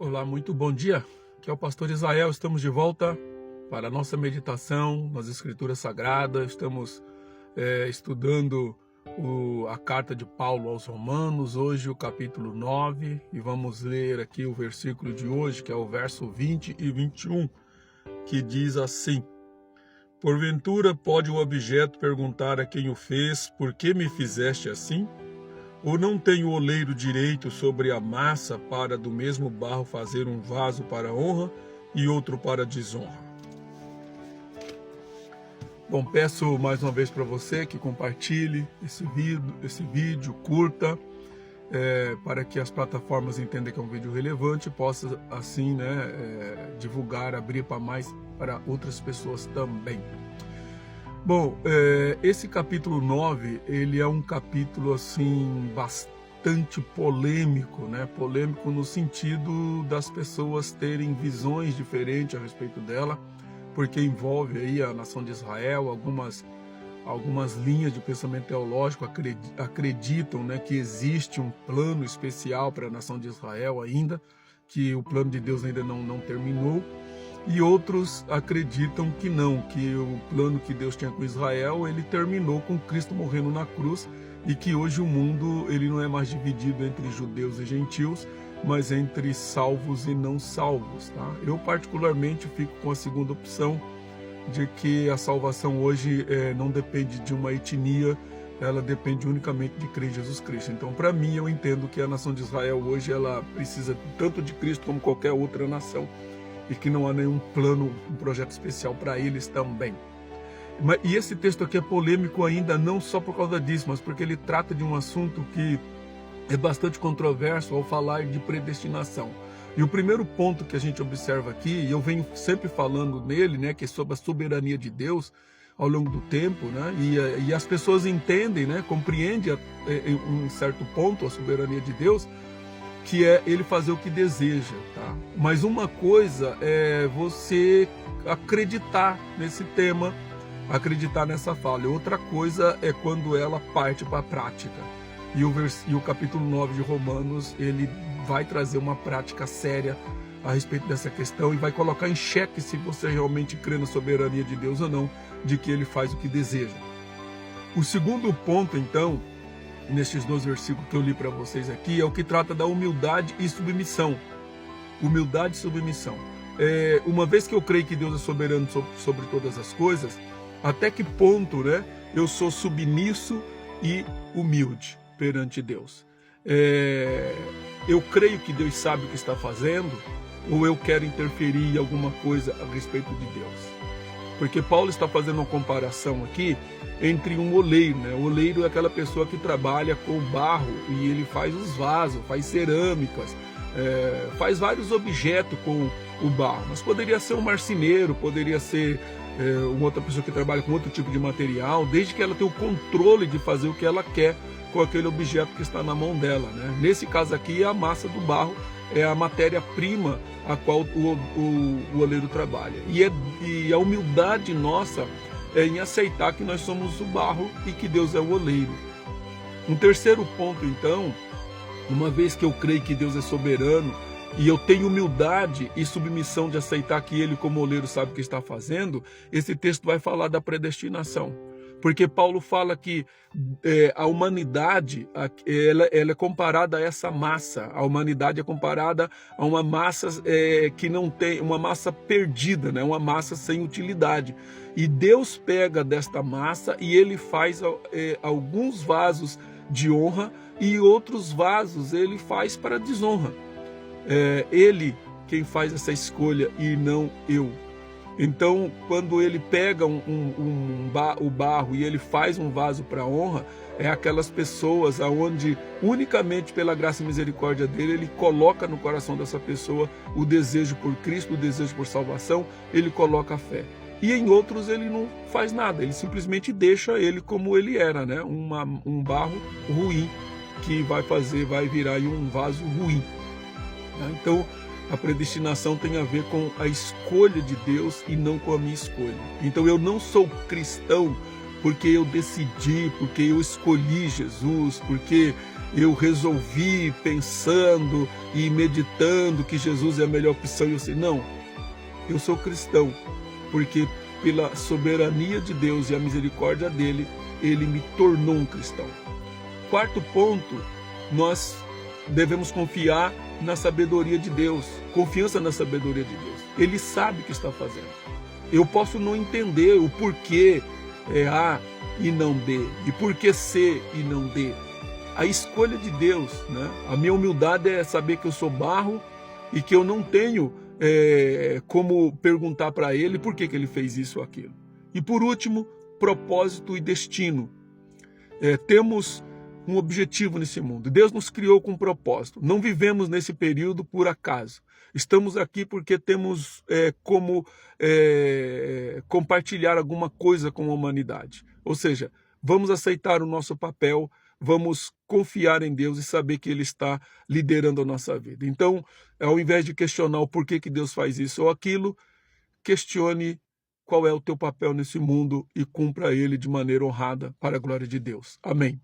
Olá, muito bom dia. Aqui é o pastor Israel. Estamos de volta para a nossa meditação nas Escrituras Sagradas. Estamos estudando a carta de Paulo aos Romanos, hoje o capítulo 9, e vamos ler aqui o versículo de hoje, que é o verso 20 e 21, que diz assim: Porventura pode o objeto perguntar a quem o fez, por que me fizeste assim? Ou não tem o oleiro direito sobre a massa para do mesmo barro fazer um vaso para honra e outro para desonra? Bom, peço mais uma vez para você que compartilhe esse vídeo, curta, para que as plataformas entendam que é um vídeo relevante e possa assim divulgar, abrir para outras pessoas também. Bom, esse capítulo 9, ele é um capítulo assim bastante polêmico, né? Polêmico no sentido das pessoas terem visões diferentes a respeito dela, porque envolve aí a nação de Israel. Algumas linhas de pensamento teológico acreditam, né, que existe um plano especial para a nação de Israel ainda, que o plano de Deus ainda não terminou. E outros acreditam que não, que o plano que Deus tinha com Israel, ele terminou com Cristo morrendo na cruz, e que hoje o mundo ele não é mais dividido entre judeus e gentios, mas entre salvos e não salvos, tá? Eu particularmente fico com a segunda opção, de que a salvação hoje não depende de uma etnia, ela depende unicamente de crer em Jesus Cristo. Então, para mim, eu entendo que a nação de Israel hoje ela precisa tanto de Cristo como qualquer outra nação, e que não há nenhum plano, um projeto especial para eles também. E esse texto aqui é polêmico ainda, não só por causa disso, mas porque ele trata de um assunto que é bastante controverso ao falar de predestinação. E o primeiro ponto que a gente observa aqui, e eu venho sempre falando nele, né, que é sobre a soberania de Deus ao longo do tempo, né, e as pessoas entendem, né, compreendem em um certo ponto a soberania de Deus, que é ele fazer o que deseja, tá? Mas uma coisa é você acreditar nesse tema, acreditar nessa fala, e outra coisa é quando ela parte para a prática. E o capítulo 9 de Romanos, ele vai trazer uma prática séria a respeito dessa questão e vai colocar em xeque se você realmente crê na soberania de Deus ou não, de que ele faz o que deseja. O segundo ponto, então, nestes 2 versículos que eu li para vocês aqui, é o que trata da humildade e submissão. Humildade e submissão. Uma vez que eu creio que Deus é soberano sobre todas as coisas, até que ponto, né, eu sou submisso e humilde perante Deus? Eu creio que Deus sabe o que está fazendo, ou eu quero interferir em alguma coisa a respeito de Deus? Porque Paulo está fazendo uma comparação aqui entre um oleiro, né? O oleiro é aquela pessoa que trabalha com barro e ele faz os vasos, faz cerâmicas, faz vários objetos com o barro. Mas poderia ser um marceneiro, poderia ser uma outra pessoa que trabalha com outro tipo de material, desde que ela tenha o controle de fazer o que ela quer com aquele objeto que está na mão dela, né? Nesse caso aqui, a massa do barro é a matéria-prima a qual o oleiro trabalha. E a humildade nossa é em aceitar que nós somos o barro e que Deus é o oleiro. Um terceiro ponto, então, uma vez que eu creio que Deus é soberano e eu tenho humildade e submissão de aceitar que Ele, como oleiro, sabe o que está fazendo, esse texto vai falar da predestinação. Porque Paulo fala que a humanidade ela é comparada a essa massa. A humanidade é comparada a uma massa que não tem, uma massa perdida, né? Uma massa sem utilidade. E Deus pega desta massa e Ele faz alguns vasos de honra e outros vasos Ele faz para desonra. Ele quem faz essa escolha e não eu. Então, quando ele pega o barro e ele faz um vaso para honra, é aquelas pessoas aonde unicamente pela graça e misericórdia dele, ele coloca no coração dessa pessoa o desejo por Cristo, o desejo por salvação, ele coloca a fé. E em outros ele não faz nada, ele simplesmente deixa ele como ele era, né? Um barro ruim que vai virar aí um vaso ruim. Então, a predestinação tem a ver com a escolha de Deus e não com a minha escolha. Então eu não sou cristão porque eu decidi, porque eu escolhi Jesus, porque eu resolvi pensando e meditando que Jesus é a melhor opção. E eu sei, não, eu sou cristão, porque pela soberania de Deus e a misericórdia dele, ele me tornou um cristão. Quarto ponto, nós devemos confiar na sabedoria de Deus, confiança na sabedoria de Deus. Ele sabe o que está fazendo. Eu posso não entender o porquê é A e não B, e porquê C e não D. A escolha de Deus, né? A minha humildade é saber que eu sou barro e que eu não tenho como perguntar para ele por que ele fez isso ou aquilo. E por último, propósito e destino. Temos um objetivo nesse mundo. Deus nos criou com um propósito. Não vivemos nesse período por acaso. Estamos aqui porque temos como compartilhar alguma coisa com a humanidade. Ou seja, vamos aceitar o nosso papel, vamos confiar em Deus e saber que Ele está liderando a nossa vida. Então, ao invés de questionar o porquê que Deus faz isso ou aquilo, questione qual é o teu papel nesse mundo e cumpra ele de maneira honrada para a glória de Deus. Amém.